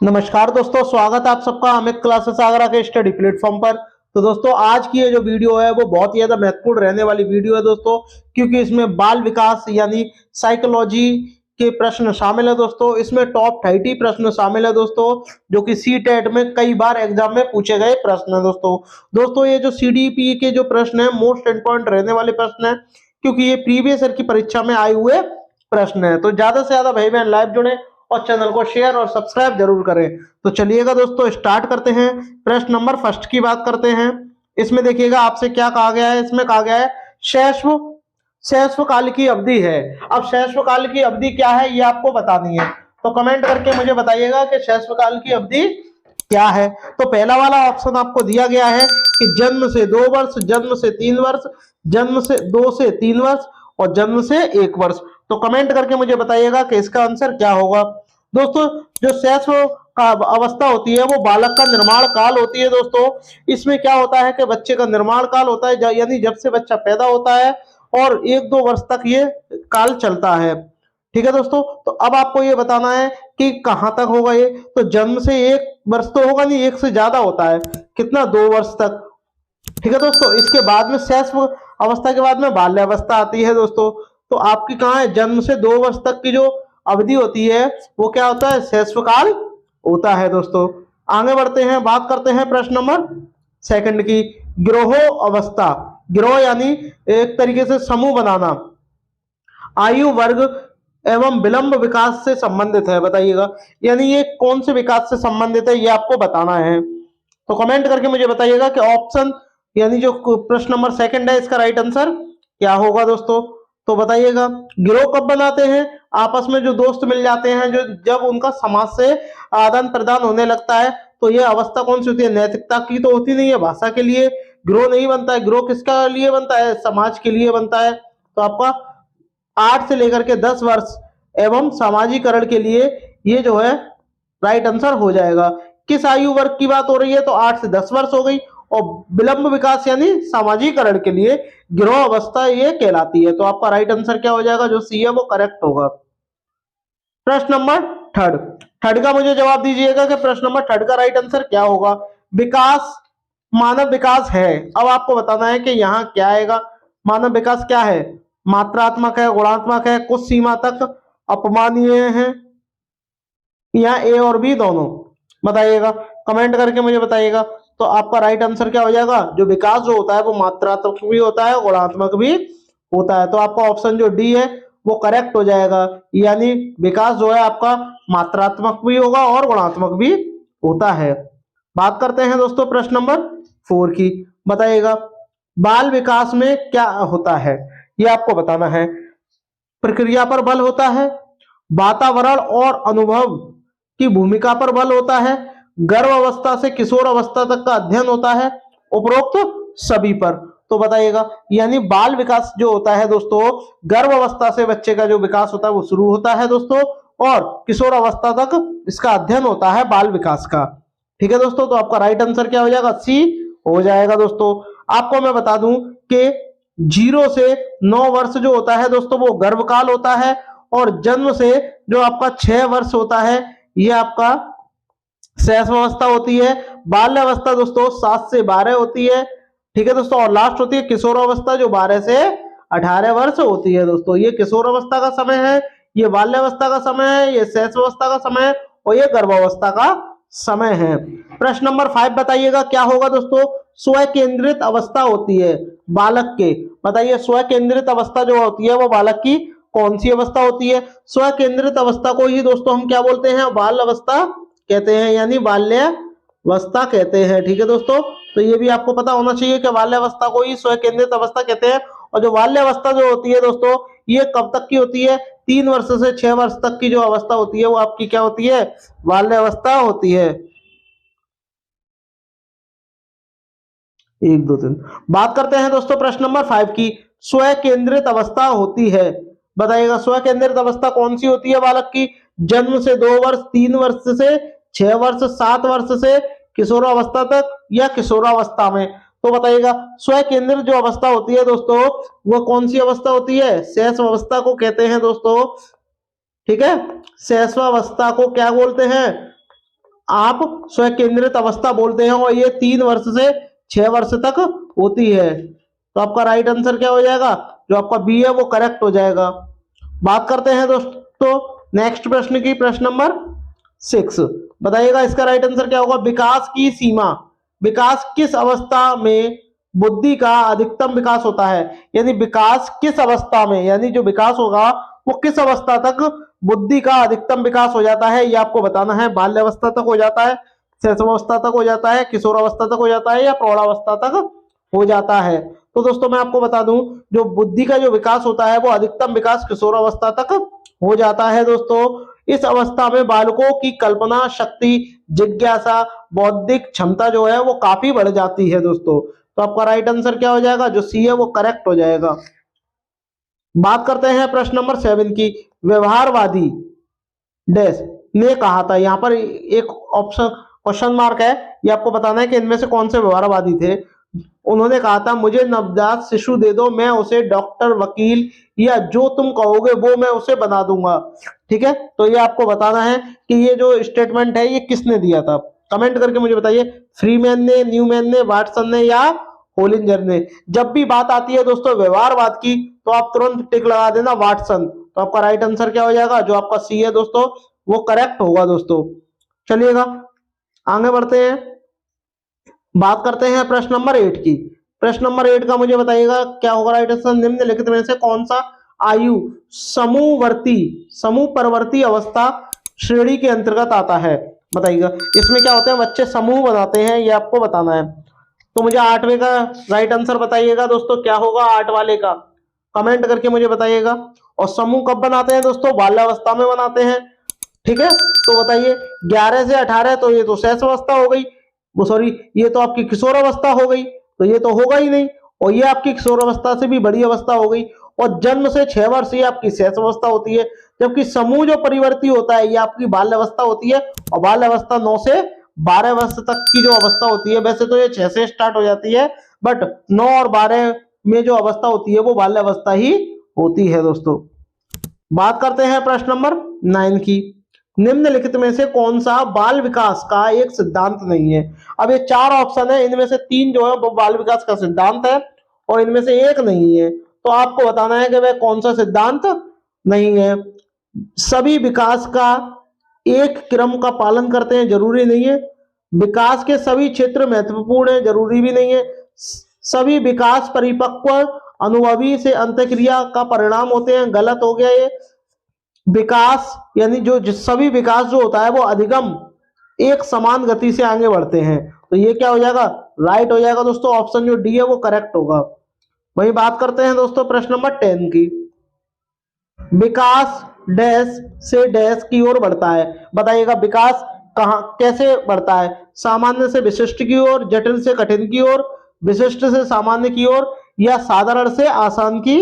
नमस्कार दोस्तों, स्वागत है आप सबका अमित क्लासेस आगरा के स्टडी प्लेटफॉर्म पर। तो दोस्तों, आज की ये जो वीडियो है वो बहुत ही ज्यादा महत्वपूर्ण रहने वाली वीडियो है दोस्तों, क्योंकि इसमें बाल विकास यानी साइकोलॉजी के प्रश्न शामिल है दोस्तों। इसमें टॉप 30 प्रश्न शामिल है दोस्तों, जो कि सी टेट में कई बार एग्जाम में पूछे गए प्रश्न है दोस्तों ये जो सीडीपी के जो प्रश्न है मोस्ट इंपॉर्टेंट रहने वाले प्रश्न है, क्योंकि ये प्रीवियस ईयर की परीक्षा में आए हुए प्रश्न है। तो ज्यादा से ज्यादा भाई बहन लाइव जुड़े और चैनल को शेयर और सब्सक्राइब जरूर करें। तो चलिएगा दोस्तों, स्टार्ट करते हैं। प्रश्न नंबर फर्स्ट की बात करते हैं। इसमें देखिएगा आपसे क्या कहा गया है। इसमें कहा गया है शैशव शैशव काल की अवधि है। अब शैशव काल की अवधि क्या है ये आपको बतानी है, तो कमेंट करके मुझे बताइएगा कि शैशव काल की अवधि क्या है। तो पहला वाला ऑप्शन आपको दिया गया है कि जन्म से 2 वर्ष, जन्म से 3 वर्ष, जन्म से 2 से 3 वर्ष और जन्म से 1 वर्ष। तो कमेंट करके मुझे बताइएगा कि इसका आंसर क्या होगा। दोस्तों, जो शैशव का अवस्था होती है वो बालक का निर्माण काल होती है दोस्तों। इसमें क्या होता है कि बच्चे का निर्माण काल होता है, यानी जब से बच्चा पैदा होता है और 1-2 वर्ष तक ये काल चलता है। ठीक है दोस्तों, तो अब आपको ये बताना है कि कहाँ तक होगा ये। तो जन्म से 1 वर्ष तो होगा नहीं, 1 से ज्यादा होता है। कितना? 2 वर्ष तक। ठीक है दोस्तों, इसके बाद में शैशव अवस्था के बाद में बाल्यावस्था आती है दोस्तों। तो आपकी कहाँ है? जन्म से 2 वर्ष तक की जो अवधि होती है वो क्या होता है? शैशव काल होता है दोस्तों। आगे बढ़ते हैं, बात करते हैं प्रश्न नंबर सेकंड की। गिरोह अवस्था, गिरोह यानी एक तरीके से समूह बनाना, आयु वर्ग एवं विलंब विकास से संबंधित है। बताइएगा, यानी ये कौन से विकास से संबंधित है ये आपको बताना है। तो कमेंट करके मुझे बताइएगा कि ऑप्शन यानी जो प्रश्न नंबर सेकंड है इसका राइट आंसर क्या होगा दोस्तों। तो बताइएगा, गिरोह कब बनाते हैं? आपस में जो दोस्त मिल जाते हैं, जो जब उनका समाज से आदान प्रदान होने लगता है। तो ये अवस्था कौन सी होती है? नैतिकता की तो होती नहीं है, भाषा के लिए गिरोह नहीं बनता है। गिरोह किसका लिए बनता है? समाज के लिए बनता है। तो आपका 8 से लेकर के 10 वर्ष एवं सामाजिकरण के लिए ये जो है राइट आंसर हो जाएगा। किस आयु वर्ग की बात हो रही है? तो 8 से 10 वर्ष हो गई। और विलंब विकास यानी सामाजिकरण के लिए गिरोह अवस्था ये कहलाती है। तो आपका राइट आंसर क्या हो जाएगा? जो सी है वो करेक्ट होगा। प्रश्न नंबर थर्ड थर्ड का मुझे जवाब दीजिएगा कि प्रश्न नंबर थर्ड का राइट आंसर क्या होगा। विकास मानव विकास है। अब आपको बताना है कि यहाँ क्या आएगा। मानव विकास क्या है? मात्रात्मक है, गुणात्मक है, कुछ सीमा तक अपमानीय है, या ए और बी दोनों? बताइएगा, कमेंट करके मुझे बताइएगा। तो आपका राइट आंसर क्या हो जाएगा? जो विकास जो होता है वो मात्रात्मक भी होता है, गुणात्मक भी होता है। तो आपका ऑप्शन जो डी है वो करेक्ट हो जाएगा, यानी विकास जो है आपका मात्रात्मक भी होगा और गुणात्मक भी होता है। बात करते हैं दोस्तों प्रश्न नंबर 4 की। बताइएगा, बाल विकास में क्या होता है ये आपको बताना है। प्रक्रिया पर बल होता है, वातावरण और अनुभव की भूमिका पर बल होता है, गर्भ अवस्था से किशोर अवस्था तक का अध्ययन होता है, उपरोक्त सभी पर। तो बताइएगा, यानी बाल विकास जो होता है दोस्तों, गर्भ अवस्था से बच्चे का जो विकास होता है वो शुरू होता है दोस्तों, और किशोर अवस्था तक इसका अध्ययन होता है बाल विकास का। ठीक है दोस्तों, तो आपका राइट आंसर क्या हो जाएगा? सी हो जाएगा दोस्तों। आपको मैं बता दूं कि 0 से 9 वर्ष जो होता है दोस्तों वो गर्भकाल होता है, और जन्म से जो आपका 6 वर्ष होता है ये आपका शैशव अवस्था होती है। बाल्य अवस्था दोस्तों 7 से 12 होती है। ठीक है दोस्तों, और लास्ट होती है किशोर अवस्था जो 12 से 18 वर्ष होती है दोस्तों। ये किशोर अवस्था का समय है, ये बाल्य अवस्था का समय है, ये शैशव अवस्था का समय है, और ये गर्भावस्था का समय है। प्रश्न नंबर 5 बताइएगा क्या होगा दोस्तों। स्व केंद्रित अवस्था होती है बालक के। बताइए, स्व केंद्रित अवस्था जो होती है वो बालक की कौन सी अवस्था होती है? स्व केंद्रित अवस्था को ही दोस्तों हम क्या बोलते हैं? बाल अवस्था कहते हैं, यानी बाल्यावस्था कहते हैं। ठीक है दोस्तों, तो ये भी आपको पता होना चाहिए कि बाल्यावस्था को ही स्व केंद्रित अवस्था कहते हैं। और जो बाल्यावस्था जो होती है दोस्तों ये कब तक की होती है? 3 वर्ष से 6 वर्ष तक की जो अवस्था होती है वो आपकी क्या होती है? बाल्यावस्था होती है। 1 2 3 बात करते हैं दोस्तों प्रश्न नंबर 5 की। स्व केंद्रित अवस्था होती है। बताइएगा, स्व केंद्रित अवस्था कौन सी होती है बालक की? जन्म से 2 वर्ष, 3 वर्ष से 6 वर्ष, 7 वर्ष से किशोरावस्था तक, या किशोरावस्था में? तो बताइएगा, स्व केंद्रित जो अवस्था होती है दोस्तों वो कौन सी अवस्था होती है? शैशव अवस्था को कहते हैं दोस्तों। ठीक है, शैशव अवस्था को क्या बोलते हैं? आप स्वयं केंद्रित अवस्था बोलते हैं और ये 3 वर्ष से 6 वर्ष तक होती है। तो आपका राइट आंसर क्या हो जाएगा, जो आपका बी है वो करेक्ट हो जाएगा। बात करते हैं दोस्तों नेक्स्ट प्रश्न की, प्रश्न नंबर 6। बताइएगा इसका राइट आंसर क्या होगा। विकास की सीमा, विकास किस अवस्था में बुद्धि का अधिकतम विकास होता है, यानी विकास किस अवस्था में, यानी जो विकास होगा वो किस अवस्था तक बुद्धि का अधिकतम विकास हो जाता है, ये आपको बताना है। बाल्यावस्था तक हो जाता है, शैशवावस्था तक हो जाता है, किशोरावस्था तक हो जाता है, या प्रौढ़ावस्था तक हो जाता है। तो दोस्तों मैं आपको बता दूं, जो बुद्धि का जो विकास होता है वो अधिकतम विकास किशोरावस्था तक हो जाता है दोस्तों। इस अवस्था में बालकों की कल्पना शक्ति, जिज्ञासा, बौद्धिक क्षमता जो है वो काफी बढ़ जाती है दोस्तों। तो आपका राइट आंसर क्या हो जाएगा, जो सी है वो करेक्ट हो जाएगा। बात करते हैं प्रश्न नंबर 7 की। व्यवहारवादी डैश ने कहा था, यहाँ पर एक ऑप्शन क्वेश्चन मार्क है, ये आपको बताना है कि इनमें से कौन से व्यवहारवादी थे। उन्होंने कहा था, मुझे नवजात शिशु दे दो, मैं उसे डॉक्टर, वकील या जो तुम कहोगे वो मैं उसे बना दूंगा। ठीक है, तो ये आपको बताना है कि ये जो स्टेटमेंट है ये किसने दिया था। कमेंट करके मुझे बताइए, फ्रीमैन ने, न्यूमैन ने, वाटसन ने या होलिंजर ने। जब भी बात आती है दोस्तों व्यवहारवाद की तो आप तुरंत टिक लगा देना वाटसन। तो आपका राइट आंसर क्या हो जाएगा, जो आपका सी है दोस्तों वो करेक्ट होगा दोस्तों। चलिएगा आगे बढ़ते हैं, बात करते हैं प्रश्न नंबर 8 की। प्रश्न नंबर 8 का मुझे बताइएगा क्या होगा राइट आंसर। निम्नलिखित में से कौन सा आयु समूहवर्ती, समूह परवर्ती अवस्था श्रेणी के अंतर्गत आता है, बताइएगा। इसमें क्या होता है, बच्चे समूह बनाते हैं, ये आपको बताना है। तो मुझे 8वें का राइट आंसर बताइएगा दोस्तों, क्या होगा 8 वाले का, कमेंट करके मुझे बताइएगा। और समूह कब बनाते हैं दोस्तों, बाल्यावस्था में बनाते हैं। ठीक है, तो बताइए 11 से 18, तो ये तो शैशवावस्था हो गई, वो सॉरी ये तो आपकी किशोरावस्था हो गई, तो ये तो होगा ही नहीं। और ये आपकी किशोरावस्था से भी बड़ी अवस्था हो गई। और जन्म से 6 वर्ष ये आपकी शैशवावस्था होती है। जबकि समूह जो परिवर्ती होता है ये आपकी बाल्यावस्था होती है। और बाल्यावस्था 9 से 12 वर्ष तक की जो अवस्था होती है, वैसे तो ये 6 से स्टार्ट हो जाती है, बट 9 और 12 में जो अवस्था होती है वो बाल्यावस्था ही होती है दोस्तों। बात करते हैं प्रश्न नंबर 9 की। निम्नलिखित में से कौन सा बाल विकास का एक सिद्धांत नहीं है। अब ये 4 ऑप्शन है, इनमें से 3 जो है वो बाल विकास का सिद्धांत है और इनमें से एक नहीं है। तो आपको बताना है कि वह कौन सा सिद्धांत नहीं है। सभी विकास का एक क्रम का पालन करते हैं, जरूरी नहीं है। विकास के सभी क्षेत्र महत्वपूर्ण है, जरूरी भी नहीं है। सभी विकास परिपक्व अनुभवी से अंतःक्रिया का परिणाम होते हैं, गलत हो गया ये। विकास यानी जो सभी विकास जो होता है वो अधिगम एक समान गति से आगे बढ़ते हैं। तो ये क्या हो जाएगा, राइट हो जाएगा दोस्तों, ऑप्शन जो डी है वो करेक्ट होगा। वही बात करते हैं दोस्तों प्रश्न नंबर 10 की। विकास डैश से डैश की ओर बढ़ता है, बताइएगा विकास कहां कैसे बढ़ता है। सामान्य से विशिष्ट की ओर, जटिल से कठिन की ओर, विशिष्ट से सामान्य की ओर, या साधारण से आसान की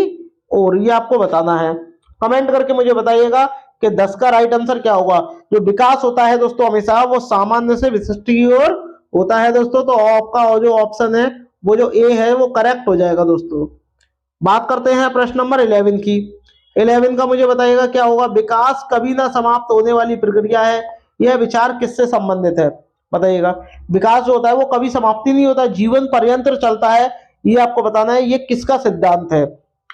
ओर, ये आपको बताना है। कमेंट करके मुझे बताइएगा कि 10 का राइट आंसर क्या होगा। जो विकास होता है दोस्तों हमेशा वो सामान्य से विशिष्ट की ओर होता है दोस्तों। तो आपका जो ऑप्शन है वो जो ए है वो करेक्ट हो जाएगा दोस्तों। बात करते हैं प्रश्न नंबर 11 की। 11 का मुझे बताइएगा क्या होगा। विकास कभी ना समाप्त होने वाली प्रक्रिया है, यह विचार किससे संबंधित है, बताइएगा। विकास जो होता है वो कभी समाप्ति नहीं होता, जीवन पर्यंत चलता है, ये आपको बताना है। ये किसका सिद्धांत है।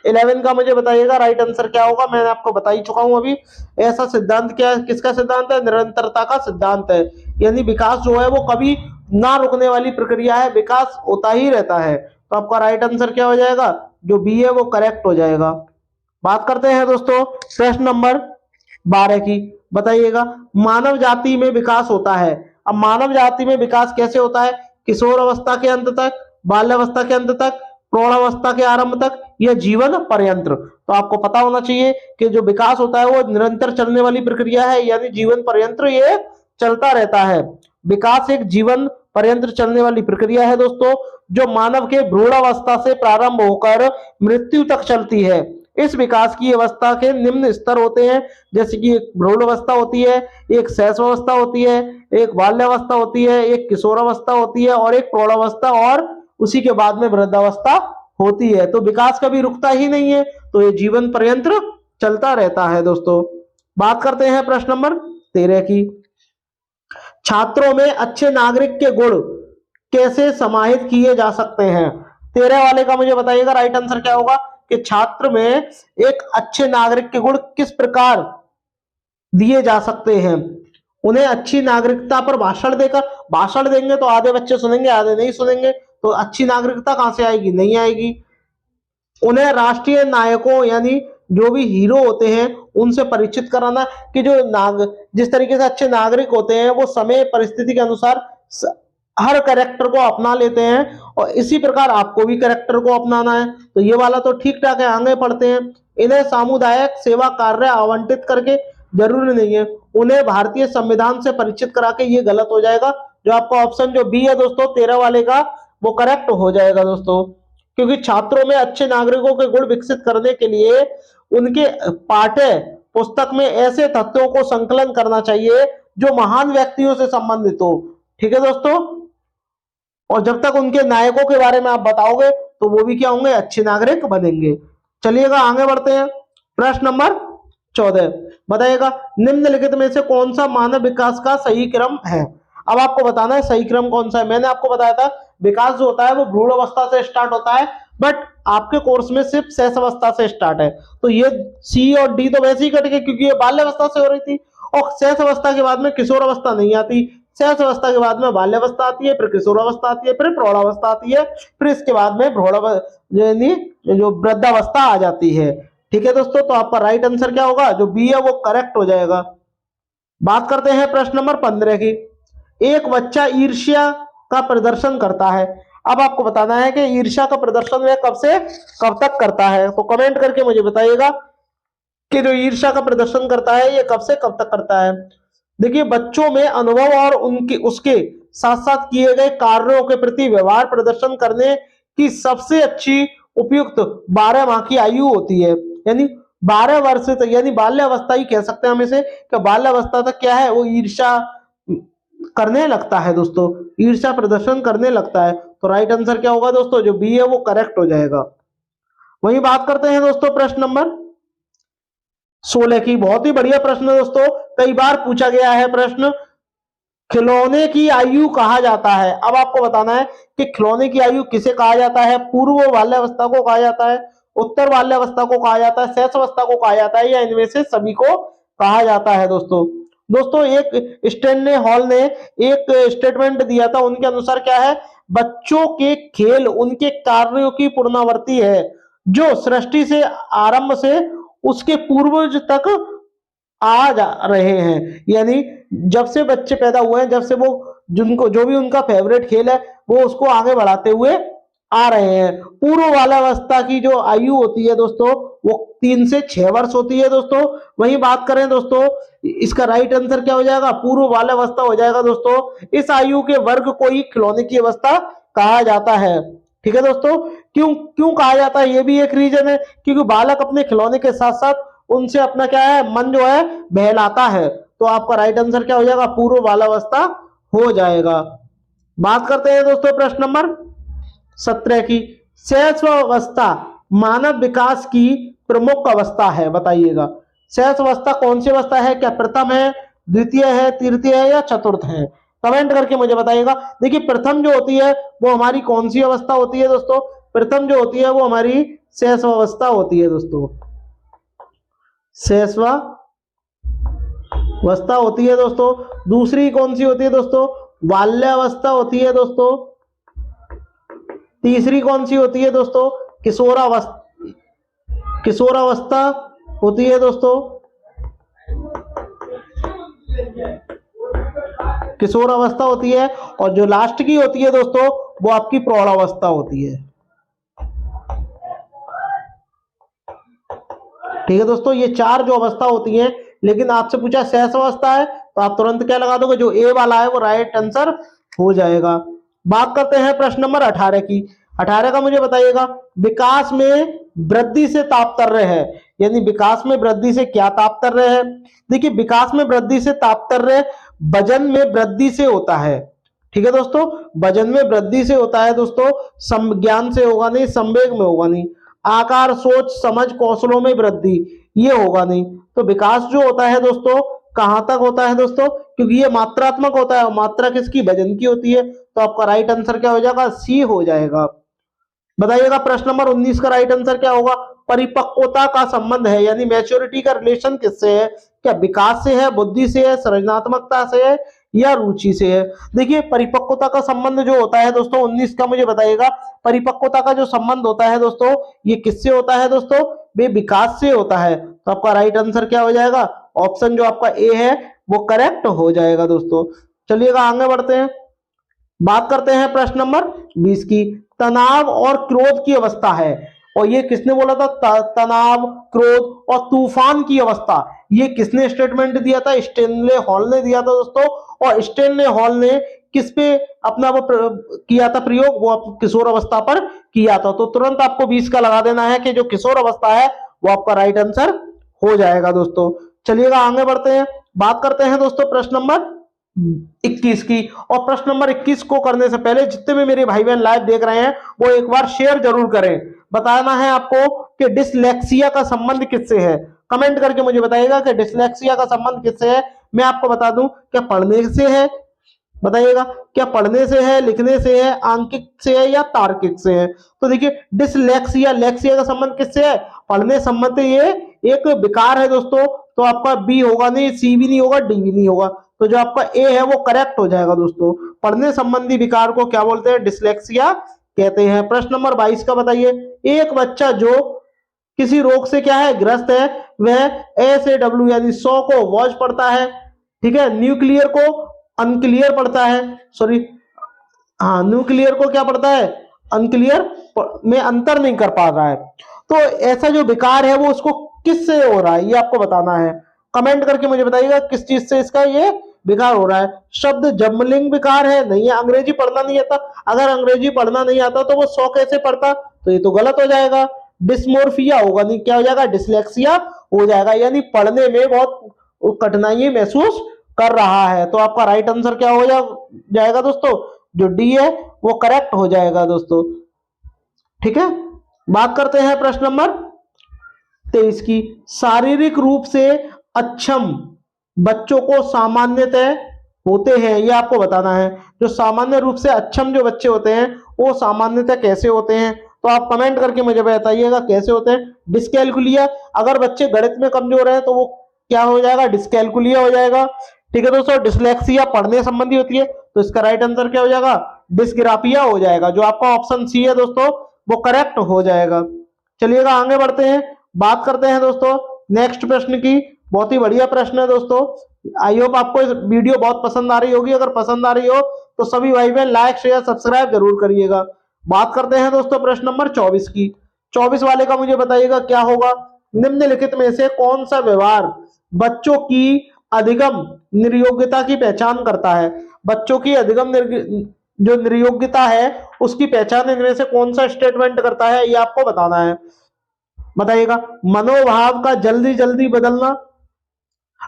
11 का मुझे बताइएगा राइट आंसर क्या होगा। मैंने आपको बता ही चुका हूं अभी। ऐसा सिद्धांत क्या है, किसका सिद्धांत है, निरंतरता का सिद्धांत है। यानी विकास जो है वो कभी ना रुकने वाली प्रक्रिया है, विकास होता ही रहता है। तो आपका राइट आंसर क्या हो जाएगा, जो बी है वो करेक्ट हो जाएगा। बात करते हैं दोस्तों प्रश्न नंबर 12 की। बताइएगा मानव जाति में विकास होता है। अब मानव जाति में विकास कैसे होता है, किशोर अवस्था के अंत तक, बाल्यावस्था के अंत तक, प्रौढ़ावस्था के आरंभ तक, या जीवन पर्यंत। तो आपको पता होना चाहिए कि जो विकास होता है वो निरंतर चलने वाली प्रक्रिया है, यानी जीवन पर्यंत ये चलता रहता है। विकास एक जीवन पर्यंत चलने वाली प्रक्रिया है दोस्तों, जो मानव के भ्रूणावस्था से प्रारंभ होकर मृत्यु तक चलती है। इस विकास की अवस्था के निम्न स्तर होते हैं, जैसे कि एक भ्रूणावस्था होती है, एक शैशवावस्था होती है, एक बाल्यावस्था होती है, एक किशोरावस्था होती है और एक प्रौढ़ावस्था, और उसी के बाद में वृद्धावस्था होती है। तो विकास कभी रुकता ही नहीं है, तो ये जीवन पर्यंत चलता रहता है दोस्तों। बात करते हैं प्रश्न नंबर 13 की। छात्रों में अच्छे नागरिक के गुण कैसे समाहित किए जा सकते हैं? 13 वाले का मुझे बताइएगा राइट आंसर क्या होगा कि छात्र में एक अच्छे नागरिक के गुण किस प्रकार दिए जा सकते हैं। उन्हें अच्छी नागरिकता पर भाषण देंगे तो आधे बच्चे सुनेंगे, आधे नहीं सुनेंगे, तो अच्छी नागरिकता कहां से आएगी? नहीं आएगी। उन्हें राष्ट्रीय नायकों यानी जो भी हीरो होते हैं उनसे परिचित कराना कि जिस तरीके से अच्छे नागरिक होते हैं वो समय परिस्थिति के अनुसार हर कैरेक्टर को अपना लेते हैं, और इसी प्रकार आपको भी कैरेक्टर को अपनाना है। तो ये वाला तो ठीक ठाक है, आगे पढ़ते हैं। इन्हें सामुदायिक सेवा कार्य आवंटित करके, जरूरी नहीं है। उन्हें भारतीय संविधान से परिचित करा के, ये गलत हो जाएगा। जो आपका ऑप्शन जो बी है दोस्तों 13 वाले का, वो करेक्ट हो जाएगा दोस्तों, क्योंकि छात्रों में अच्छे नागरिकों के गुण विकसित करने के लिए उनके पाठ्य पुस्तक में ऐसे तथ्यों को संकलन करना चाहिए जो महान व्यक्तियों से संबंधित हो। ठीक है दोस्तों, और जब तक उनके नायकों के बारे में आप बताओगे तो वो भी क्या होंगे? अच्छे नागरिक बनेंगे। चलिएगा आगे बढ़ते हैं। प्रश्न नंबर 14 बताइएगा, निम्नलिखित में से कौन सा मानव विकास का सही क्रम है? अब आपको बताना है सही क्रम कौन सा है। मैंने आपको बताया था विकास जो होता है वो भ्रूण अवस्था से स्टार्ट होता है, बट आपके कोर्स में सिर्फ शेष अवस्था से स्टार्ट है। तो ये सी और डी तो वैसे ही कट गए क्योंकि ये बाल्यावस्था से हो रही थी, और शेष अवस्था के बाद में किशोर अवस्था नहीं आती। शेष अवस्था के बाद में बाल्यावस्था आती है, फिर किशोर अवस्था आती है, फिर प्रौढ़ावस्था आती है, फिर इसके बाद में यानी जो वृद्धावस्था आ जाती है। ठीक है दोस्तों, तो आपका राइट आंसर क्या होगा? जो बी है वो करेक्ट हो जाएगा। बात करते हैं प्रश्न नंबर 15 की। एक बच्चा ईर्ष्या का प्रदर्शन करता है। अब आपको बताना है कि ईर्ष्या का प्रदर्शन वह कब से कब तक करता है। तो कमेंट करके मुझे बताइएगा कि जो ईर्ष्या का प्रदर्शन करता है ये कब से कब तक करता है। देखिए, बच्चों में अनुभव और उसके साथ साथ किए गए कार्यों के प्रति व्यवहार प्रदर्शन करने की सबसे अच्छी उपयुक्त 12 माह की आयु होती है। यानी 12 वर्ष तक, यानी बाल्यावस्था ही कह सकते हैं हम इसे, कि बाल्यावस्था तक क्या है? वो ईर्ष्या करने लगता है दोस्तों, ईर्ष्या प्रदर्शन करने लगता है। तो राइट आंसर क्या होगा दोस्तों? जो बी है वो करेक्ट हो जाएगा। वही बात करते हैं दोस्तों प्रश्न नंबर 16 की। बहुत ही बढ़िया प्रश्न है दोस्तों, कई बार पूछा गया है प्रश्न। खिलौने की आयु कहा जाता है। अब आपको बताना है कि खिलौने की आयु किसे कहा जाता है? पूर्व बाल्यावस्था को कहा जाता है, उत्तर बाल्यावस्था को कहा जाता है, शेष अवस्था को कहा जाता है, या इनमें से सभी को कहा जाता है दोस्तों एक स्टैनले हॉल ने एक स्टेटमेंट दिया था, उनके अनुसार क्या है? बच्चों के खेल उनके कार्यों की पुनरावृत्ति है जो सृष्टि से आरंभ से उसके पूर्वज तक आ जा रहे हैं। यानी जब से बच्चे पैदा हुए हैं, जब से वो जिनको जो भी उनका फेवरेट खेल है वो उसको आगे बढ़ाते हुए आ रहे हैं। पूर्व बाल्यावस्था की जो आयु होती है दोस्तों वो 3 से 6 वर्ष होती है दोस्तों। वही बात करें दोस्तों, इसका राइट आंसर क्या हो जाएगा? पूर्व बाल्यावस्था हो जाएगा दोस्तों। इस आयु के वर्ग को ही खिलौने की अवस्था कहा जाता है। ठीक है दोस्तों, क्यों क्यों कहा जाता है? ये भी एक रीजन है, क्योंकि बालक अपने खिलौने के साथ साथ उनसे अपना क्या है? मन जो है बहलाता है। तो आपका राइट आंसर क्या हो जाएगा? पूर्व बाल्यावस्था हो जाएगा। बात करते हैं दोस्तों प्रश्न नंबर 17 की। शैशवावस्था मानव विकास की प्रमुख अवस्था है, बताइएगा। शैशवावस्था कौन सी अवस्था है? क्या प्रथम है, द्वितीय है, तृतीय है, या चतुर्थ है? कमेंट करके मुझे बताइएगा। देखिए, प्रथम जो होती है वो हमारी कौन सी अवस्था होती है दोस्तों? प्रथम जो होती है वो हमारी शैशवावस्था होती है दोस्तों, शैशवावस्था होती है दोस्तों। दूसरी कौन सी होती है दोस्तों? बाल्यावस्था होती है दोस्तों। तीसरी कौन सी होती है दोस्तों? किशोरावस्था होती है दोस्तों, किशोरावस्था होती है। और जो लास्ट की होती है दोस्तों वो आपकी प्रौढ़ावस्था होती है। ठीक है दोस्तों, ये 4 जो अवस्था होती है, लेकिन आपसे पूछा शैशवावस्था है तो आप तुरंत क्या लगा दोगे? जो ए वाला है वो राइट आंसर हो जाएगा। बात करते हैं प्रश्न नंबर 18 की। 18 का मुझे बताइएगा, विकास में वृद्धि से तात्पर्य है। यानी विकास में वृद्धि से क्या तात्पर्य है? देखिए, विकास में वृद्धि से तात्पर्य वजन में वृद्धि से होता है। ठीक है दोस्तों, वजन में वृद्धि से होता है दोस्तों, ज्ञान से होगा नहीं, संवेग में होगा नहीं। आकार, सोच, समझ, कौशलों में वृद्धि, ये होगा नहीं। तो विकास जो होता है दोस्तों कहां तक होता है दोस्तों, क्योंकि ये मात्रात्मक होता है और मात्रा किसकी, वजन की होती है। तो आपका राइट आंसर क्या हो जाएगा, सी हो जाएगा। बताइएगा प्रश्न नंबर 19 का राइट आंसर क्या होगा। परिपक्वता का संबंध है यानी मैच्योरिटी का रिलेशन किससे है, क्या विकास से है, बुद्धि से है, सृजनात्मकता से है या रुचि से है। देखिए परिपक्वता का संबंध जो होता है दोस्तों 19 का मुझे बताइएगा, परिपक्वता का जो संबंध होता है दोस्तों ये किससे होता है दोस्तों, वे विकास से होता है। तो आपका राइट आंसर क्या हो जाएगा, ऑप्शन जो आपका ए है वो करेक्ट हो जाएगा दोस्तों। चलिएगा आगे बढ़ते हैं, बात करते हैं प्रश्न नंबर 20 की। तनाव और क्रोध की अवस्था है, और ये किसने बोला था, तनाव, क्रोध और तूफान की अवस्था, ये किसने स्टेटमेंट दिया था, स्टेनले हॉल ने दिया था दोस्तों। और स्टेनले हॉल ने किस पे अपना वो किया था प्रयोग, वो किशोर अवस्था पर किया था। तो तुरंत आपको 20 का लगा देना है कि जो किशोर अवस्था है वो आपका राइट आंसर हो जाएगा दोस्तों। चलिएगा आगे बढ़ते हैं, बात करते हैं दोस्तों प्रश्न नंबर 21 की। और प्रश्न नंबर 21 को करने से पहले जितने भी मेरे भाई बहन लाइव देख रहे हैं वो एक बार शेयर जरूर करें। बताना है आपको कि डिसलेक्सिया का संबंध किससे है, कमेंट करके मुझे बताइएगा कि डिसलेक्सिया का संबंध किससे है। मैं आपको बता दूं क्या पढ़ने से है, बताइएगा क्या पढ़ने से है, लिखने से है, आंकिक से है या तार्किक से है। तो देखिए डिसलेक्सिया, लेक्सिया का संबंध किससे है, पढ़ने संबंध, ये एक विकार है दोस्तों। तो आपका बी होगा नहीं, सी भी नहीं होगा, डी भी नहीं होगा। तो जो आपका ए है वो करेक्ट हो जाएगा दोस्तों। पढ़ने संबंधी विकार को क्या बोलते हैं, डिसलेक्सिया कहते हैं। प्रश्न नंबर 22 का बताइए। एक बच्चा जो किसी रोग से क्या है, ग्रस्त है, वह SAW यानी 100 को वॉच पढ़ता है, ठीक है, न्यूक्लियर को अनक्लियर पढ़ता है, सॉरी हाँ न्यूक्लियर को क्या पढ़ता है, अनक्लियर में अंतर नहीं कर पा रहा है। तो ऐसा जो विकार है वो उसको किससे हो रहा है ये आपको बताना है। कमेंट करके मुझे बताइएगा किस चीज से इसका ये विकार हो रहा है। शब्द जम्बलिंग विकार है, नहीं है, अंग्रेजी पढ़ना नहीं आता। अगर अंग्रेजी पढ़ना नहीं आता तो वो 100 कैसे पढ़ता, तो ये तो गलत हो जाएगा। डिस्मोर्फिया होगा नहीं, क्या हो जाएगा, डिसलेक्सिया हो जाएगा, यानी पढ़ने में बहुत कठिनाई महसूस कर रहा है। तो आपका राइट आंसर क्या हो जाएगा दोस्तों, जो डी है वो करेक्ट हो जाएगा दोस्तों। ठीक है, बात करते हैं प्रश्न नंबर 23 की। शारीरिक रूप से अक्षम बच्चों को सामान्यतः होते हैं, ये आपको बताना है। जो सामान्य रूप से अक्षम जो बच्चे होते हैं वो सामान्यतः कैसे होते हैं, तो आप कमेंट करके मुझे बताइएगा कैसे होते हैं। डिस्कैलकुलिया, अगर बच्चे गणित में कमजोर है तो वो क्या हो जाएगा, डिस्कैलकुलिया हो जाएगा। ठीक है दोस्तों, डिसलेक्सिया पढ़ने संबंधी होती है, तो इसका राइट आंसर क्या हो जाएगा, डिस्ग्राफिया हो जाएगा। जो आपका ऑप्शन सी है दोस्तों वो करेक्ट हो जाएगा। चलिएगा आगे बढ़ते हैं, बात करते हैं दोस्तों नेक्स्ट प्रश्न की। बहुत ही बढ़िया प्रश्न है दोस्तों, आई होप आपको इस वीडियो बहुत पसंद आ रही होगी। अगर पसंद आ रही हो तो सभी भाई बहन लाइक शेयर सब्सक्राइब जरूर करिएगा। बात करते हैं दोस्तों प्रश्न नंबर 24 की। 24 वाले का मुझे बताइएगा क्या होगा। निम्नलिखित में से कौन सा व्यवहार बच्चों की अधिगम निर्योग्यता की पहचान करता है। बच्चों की अधिगम जो निर्योग्यता है उसकी पहचान इनमें से कौन सा स्टेटमेंट करता है, ये आपको बताना है। बताइएगा, मनोभाव का जल्दी जल्दी बदलना,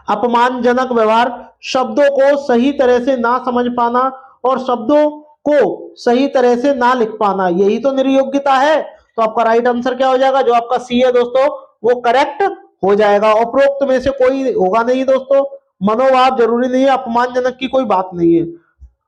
अपमानजनक व्यवहार, शब्दों को सही तरह से ना समझ पाना और शब्दों को सही तरह से ना लिख पाना, यही तो निर्योग्यता है। तो आपका राइट आंसर क्या हो जाएगा, जो आपका सी है दोस्तों वो करेक्ट हो जाएगा। उपरोक्त में से कोई होगा नहीं दोस्तों, मनोभाव जरूरी नहीं है, अपमानजनक की कोई बात नहीं है।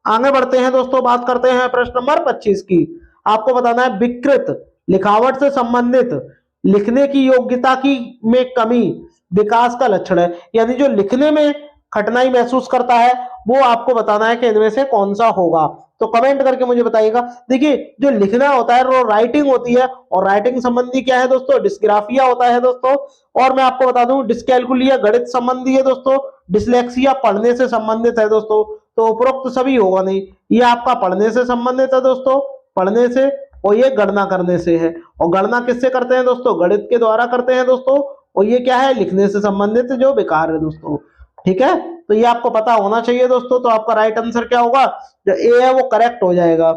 आगे बढ़ते हैं दोस्तों, बात करते हैं प्रश्न नंबर 25 की। आपको बताना है विकृत लिखावट से संबंधित लिखने की योग्यता की में कमी विकास का लक्षण है, यानी जो लिखने में कठिनाई महसूस करता है वो आपको बताना है कि इनमें से कौन सा होगा। तो कमेंट करके मुझे बताइएगा। देखिए जो लिखना होता है वो राइटिंग होती है, और राइटिंग संबंधी क्या है दोस्तों, डिस्ग्राफिया होता है दोस्तों। और मैं आपको बता दूं डिस्कैलकुलिया गणित संबंधी है दोस्तों, डिसलेक्सिया पढ़ने से संबंधित है दोस्तों। तो उपरोक्त सभी होगा नहीं, ये आपका पढ़ने से संबंधित है दोस्तों, पढ़ने से, और ये गणना करने से है। और गणना किससे करते हैं दोस्तों, गणित के द्वारा करते हैं दोस्तों। और ये क्या है, लिखने से संबंधित जो विकार है दोस्तों। ठीक है, तो ये आपको पता होना चाहिए दोस्तों। तो आपका राइट आंसर क्या होगा, जो ए है वो करेक्ट हो जाएगा।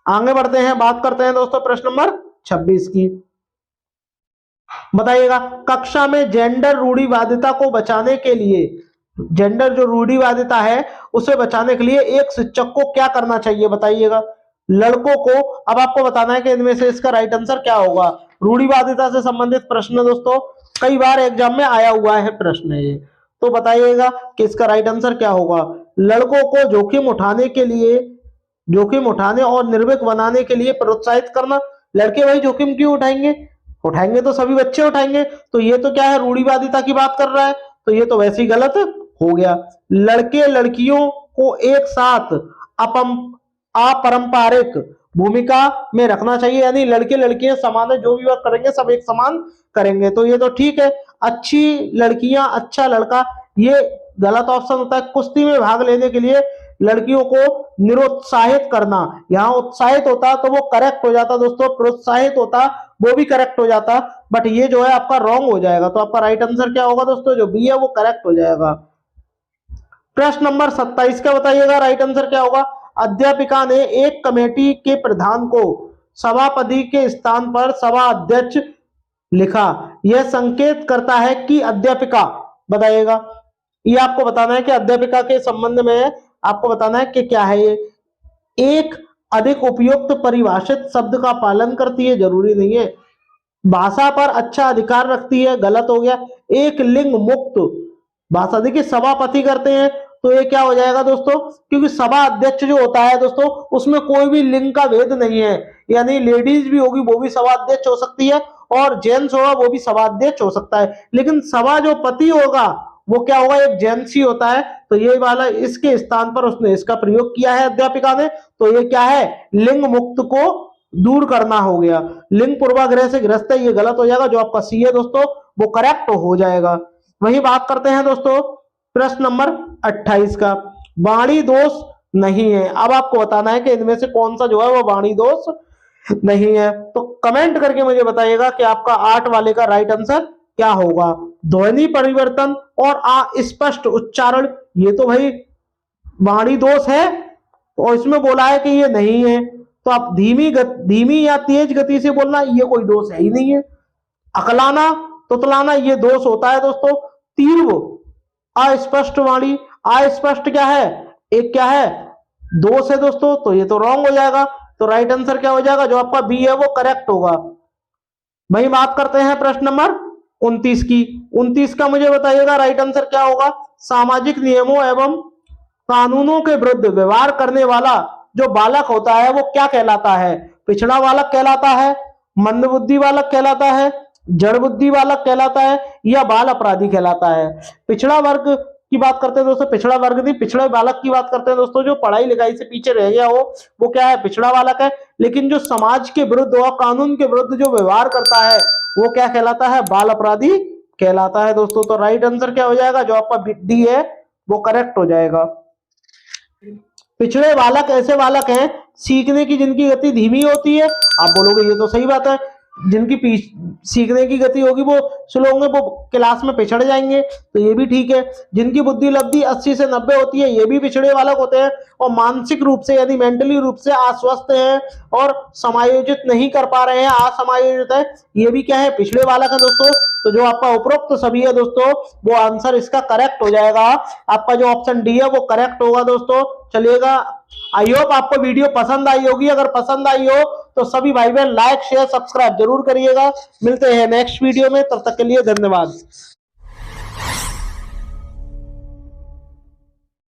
आगे बढ़ते हैं, बात करते हैं दोस्तों प्रश्न नंबर 26 की। बताइएगा, कक्षा में जेंडर रूढ़िवादिता को बचाने के लिए, जेंडर जो रूढ़िवादिता है उसे बचाने के लिए एक शिक्षक को क्या करना चाहिए, बताइएगा। लड़कों को, अब आपको बताना है कि इनमें से इसका राइट आंसर क्या होगा। रूढ़िवादिता से संबंधित प्रश्न दोस्तों कई बार एग्जाम में आया हुआ है प्रश्न ये। तो बताइएगा कि इसका राइट आंसर क्या होगा। लड़कों को जोखिम उठाने और निर्भीक बनाने के लिए प्रोत्साहित करना। लड़के भाई जोखिम क्यों उठाएंगे? उठाएंगे तो सभी बच्चे उठाएंगे। तो ये तो क्या है, रूढ़िवादिता की बात कर रहा है, तो ये तो वैसे ही गलत हो गया। लड़के लड़कियों को एक साथ अपारंपरिक भूमिका में रखना चाहिए, यानी लड़के लड़कियां समान है, जो भी वर्क करेंगे सब एक समान करेंगे, तो ये तो ठीक है। अच्छी लड़कियां अच्छा लड़का, ये गलत ऑप्शन होता है। कुश्ती में भाग लेने के लिए लड़कियों को निरुत्साहित करना, यहाँ उत्साहित होता तो वो करेक्ट हो जाता दोस्तों, प्रोत्साहित होता वो भी करेक्ट हो जाता, बट ये जो है आपका रॉन्ग हो जाएगा। तो आपका राइट आंसर क्या होगा दोस्तों, जो बी है वो करेक्ट हो जाएगा। प्रश्न नंबर 27 का बताइएगा राइट आंसर क्या होगा। अध्यापिका ने एक कमेटी के प्रधान को सभापति के स्थान पर सभा अध्यक्ष लिखा, यह संकेत करता है कि अध्यापिका, बताइएगा, ये आपको बताना है कि अध्यापिका के संबंध में आपको बताना है कि क्या है ये। एक अधिक उपयुक्त परिभाषित शब्द का पालन करती है, जरूरी नहीं है। भाषा पर अच्छा अधिकार रखती है, गलत हो गया। एक लिंग मुक्त भाषा, देखिए सभापति करते हैं तो ये क्या हो जाएगा दोस्तों, क्योंकि सभा अध्यक्ष जो होता है दोस्तों उसमें कोई भी लिंग का भेद नहीं है, यानी लेडीज भी होगी वो भी सभा अध्यक्ष हो सकती है और जेंट्स होगा वो भी सभा अध्यक्ष हो सकता है, लेकिन सभा जो पति होगा वो क्या होगा, एक जेंट्स ही होता है। तो ये वाला इसके स्थान पर उसने इसका प्रयोग किया है अध्यापिका ने, तो ये क्या है, लिंग मुक्त को दूर करना हो गया। लिंग पूर्वाग्रह से ग्रस्त है, ये गलत हो जाएगा, जो आपका सी है दोस्तों वो करेक्ट हो जाएगा। वही बात करते हैं दोस्तों प्रश्न नंबर 28 का। वाणी दोष नहीं है, अब आपको बताना है कि इनमें से कौन सा जो है वो वाणी दोष नहीं है। तो कमेंट करके मुझे बताइएगा कि आपका 8 वाले का राइट आंसर क्या होगा। ध्वनि परिवर्तन और अस्पष्ट उच्चारण, ये तो भाई वाणी दोष है और इसमें बोला है कि ये नहीं है, तो आप धीमी या तेज गति से बोलना, ये कोई दोष है ही नहीं है। अकलाना तुतलाना ये दोष होता है दोस्तों। तीव्र अस्पष्ट वाणी, अस्पष्ट क्या है, एक क्या है, दोष है दोस्तों, तो ये तो रॉन्ग हो जाएगा। तो राइट आंसर क्या हो जाएगा, जो आपका बी है वो करेक्ट होगा। वही बात करते हैं प्रश्न नंबर 29 की। 29 का मुझे बताइएगा राइट आंसर क्या होगा। सामाजिक नियमों एवं कानूनों के विरुद्ध व्यवहार करने वाला जो बालक होता है वो क्या कहलाता है। पिछड़ा बालक कहलाता है, मंदबुद्धि बालक कहलाता है, जड़ बुद्धि बालक कहलाता है, या बाल अपराधी कहलाता है। पिछड़ा वर्ग की बात करते हैं दोस्तों, पिछड़ा वर्ग नहीं, पिछड़े बालक की बात करते हैं दोस्तों, जो पढ़ाई लिखाई से पीछे रह गया हो वो क्या है, पिछड़ा बालक है। लेकिन जो समाज के विरुद्ध और कानून के विरुद्ध जो व्यवहार करता है वो क्या कहलाता है, बाल अपराधी कहलाता है दोस्तों। तो राइट आंसर क्या हो जाएगा, जो आपका डी है वो करेक्ट हो जाएगा। पिछड़े बालक ऐसे बालक हैं सीखने की जिनकी गति धीमी होती है। आप बोलोगे ये तो सही बात है, जिनकी सीखने की गति होगी वो स्लो होंगे, वो क्लास में पिछड़ जाएंगे, तो ये भी ठीक है। जिनकी बुद्धि लब्धि 80 से 90 होती है ये भी पिछड़े बालक होते हैं, और मानसिक रूप से यानी मेंटली रूप से अस्वस्थ हैं और समायोजित नहीं कर पा रहे हैं, असमायोजित है, ये भी क्या है, पिछड़े बालक है दोस्तों। तो जो आपका उपरोक्त सभी है दोस्तों वो आंसर इसका करेक्ट हो जाएगा। आपका जो ऑप्शन डी है वो करेक्ट होगा दोस्तों। चलिएगा, आई होप आपको वीडियो पसंद आई होगी। अगर पसंद आई हो तो सभी भाई बहन लाइक शेयर सब्सक्राइब जरूर करिएगा। मिलते हैं नेक्स्ट वीडियो में, तब तक के लिए धन्यवाद।